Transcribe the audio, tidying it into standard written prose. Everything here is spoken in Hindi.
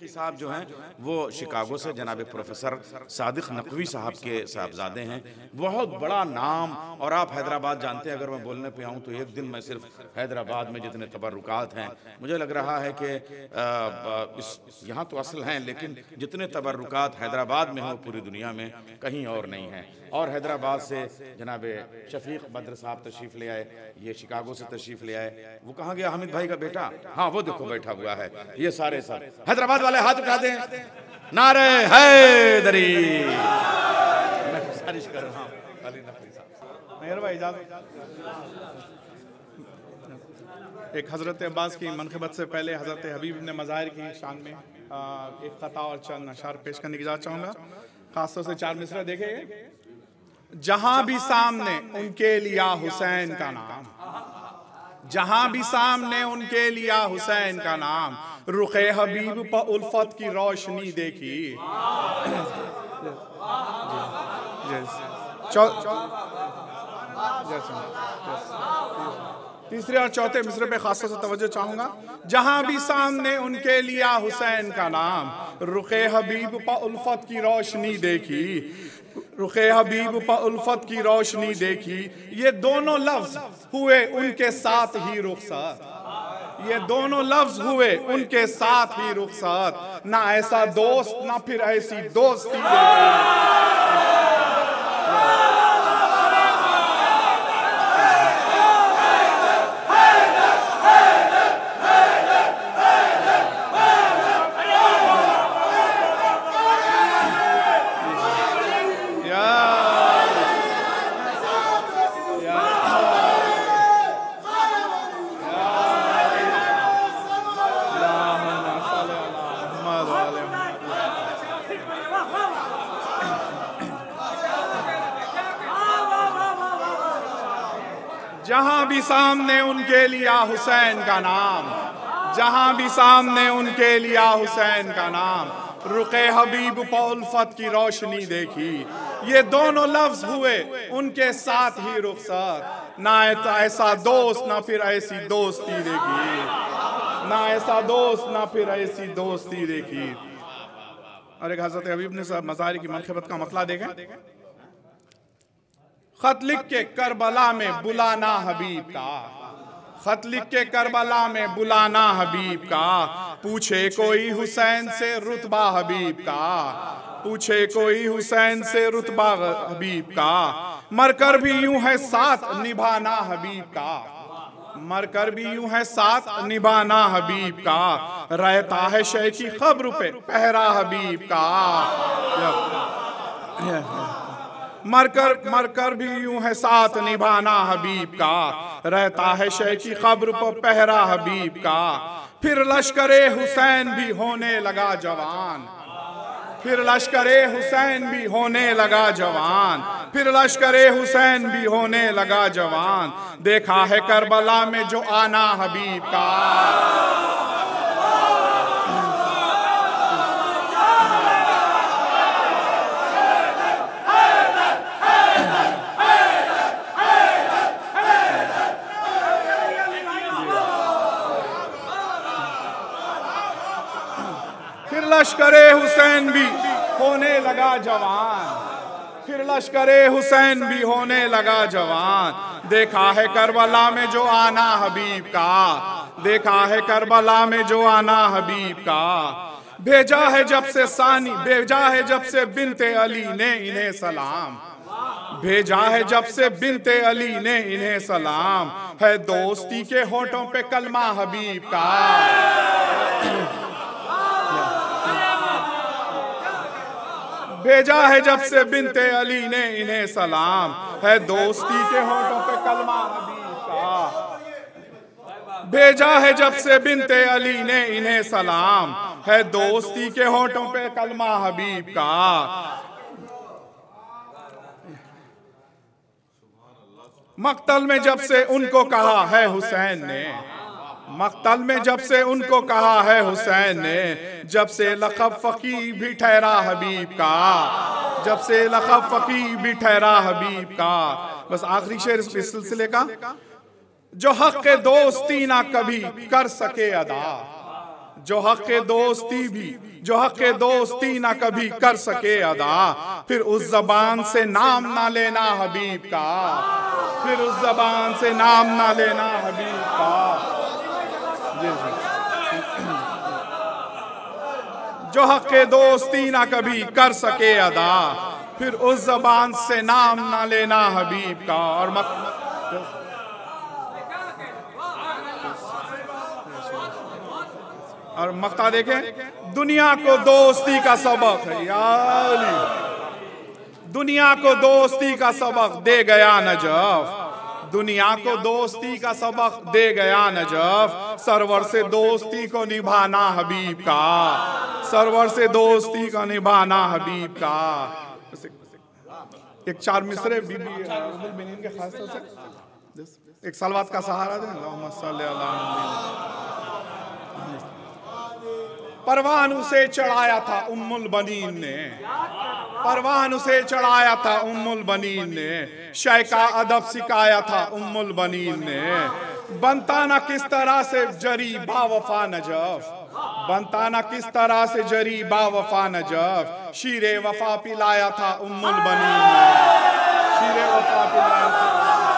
साहब जो हैं वो शिकागो से जनाब प्रोफेसर सादिक नकवी साहब के साहबजादे हैं, बहुत बड़ा नाम। और आप हैदराबाद जानते हैं, अगर मैं बोलने पे आऊँ तो एक दिन मैं सिर्फ हैदराबाद में जितने तबर्रुकात हैं, मुझे लग रहा है कि यहाँ तो असल हैं, लेकिन जितने तबर्रुकात हैदराबाद में हो पूरी दुनिया में कहीं और नहीं हैं। और हैदराबाद से जनाब शफीक बद्र साहब तशरीफ़ ले आए, ये शिकागो से तशरीफ़ ले आए। वो कहाँ गया हामिद भाई का बेटा? हाँ, वो देखो बैठा हुआ है। ये सारे सब हैदराबाद वाले हाथ उठा दें, नारे हैदरी। मैं गुजारिश कर रहा हूँ एक हज़रत अब्बास की मनक़बत से पहले हज़रत हबीब इब्न मज़ाहिर की शान में एक ख़ता और चंद अशार पेश करने की इजाज़त चाहूँगा। ख़ासतौर से 4 मिसरा देखेंगे। जहाँ भी सामने उनके लिया हुसैन का नाम, जहाँ भी सामने उनके लिया हुसैन का नाम, रुखे हबीब पर उल्फत की रोशनी देखी। तीसरे और चौथे मिसरे पे खास से तवज्जो चाहूंगा। जहां भी सामने उनके लिया हुसैन का नाम, रुखे हबीब पर उल्फत की रोशनी देखी, रुखे हबीब पर उल्फत की रोशनी देखी। ये दोनों लफ्ज हुए उनके साथ ही रुखसत, ये दोनों लफ्ज हुए उनके साथ ही रुखसत। ना ऐसा दोस्त ना फिर ऐसी दोस्ती देखी। जहां भी सामने उनके लिया हुसैन का नाम, जहां भी सामने उनके लिया हुसैन का नाम, रुके हबीब पर उल्फत की रोशनी देखी। ये दोनों लफ्ज हुए उनके साथ ही रुखसत। ना ऐसा दोस्त ना फिर ऐसी दोस्ती देखी, ना ऐसा दोस्त ना फिर ऐसी दोस्ती देखी। और एक हज़रत हबीब ने साहब मज़ाहिर की मनक़बत का मतला देखें। खत लिख के करबला में बुलाना हबीब का, खत लिख के करबला में बुलाना हबीब का, पूछे कोई हुसैन से रुतबा हबीब का, पूछे कोई हुसैन से रुतबा हबीब का। मरकर भी यूं है साथ निभाना हबीब का, मरकर भी यूं है साथ निभाना हबीब का। रहता है शय की खबर पे पहरा हबीब का, मरकर भी यूं है साथ निभाना हबीब का। रहता है शय की खबर पर पहरा हबीब का। फिर लश्करे हुसैन भी होने लगा जवान, फिर लश्करे हुसैन भी होने लगा जवान, फिर लश्करे हुसैन भी होने लगा जवान। देखा है करबला में जो आना हबीब का। लश्करे हुसैन भी होने लगा जवान, फिर लश्करे हुसैन भी होने लगा जवान। देखा है करबला में जो आना हबीब का, देखा है करबला में जो आना हबीब का। भेजा है जब से सानी, भेजा है जब से बिनते अली ने इन्हें सलाम, भेजा है जब से बिनते अली ने इन्हें सलाम। है दोस्ती के होठों पे कलमा हबीब का। भेजा है जब से बिनते अली ने इन्हें सलाम, है दोस्ती के होठों पे कलमा हबीब का। भेजा है जब से बिनते अली ने इन्हें सलाम, है दोस्ती के होठों पे कलमा हबीब का। मक्तल में जब से उनको कहा है हुसैन ने, मक्तल में जब से उनको कहा है हुसैन ने, जब से लक़ब फ़क़ी भी ठहरा हबीब का, जब से लक़ब फ़क़ी भी ठहरा हबीब का। बस आखिरी शेर इस सिलसिले का। जो हक़ के दोस्ती ना कभी कर सके अदा, जो हक़ दोस्ती भी, जो हक़ दोस्ती ना कभी कर सके अदा, फिर उस ज़बान से नाम ना लेना हबीब का, फिर उस ज़बान से नाम ना लेना हबीब का। जी जी। जो हक़ दोस्ती ना कभी कर सके अदा, फिर उस ज़बान से नाम ना लेना हबीब का। और मक्ता देखें, दुनिया को दोस्ती का सबक है यार, दुनिया को दोस्ती का सबक दे गया नजफ, दुनिया को दोस्ती का सबक दे गया नजफ, सरवर से दोस्ती को निभाना हबीब का, सरवर से दोस्ती को निभाना हबीब का। एक 4 मिसरे बीबी के खास तौर से एक सलवात का सहारा दें। अल्लाहुम्मा सल्ली अला परवान उसे चढ़ाया था उम्मुल बनीन ने, परवान उसे चढ़ाया था उम्मुल बनीन ने, शय का अदब सिखाया था उम्मुल बनीन ने। बनता ना किस तरह से जरी बावफा नजफ, बनता ना किस तरह से जरी बावफा नजफ, शीरे वफा पिलाया था उम्मुल बनीन ने, शीरे वफा पिलाया था।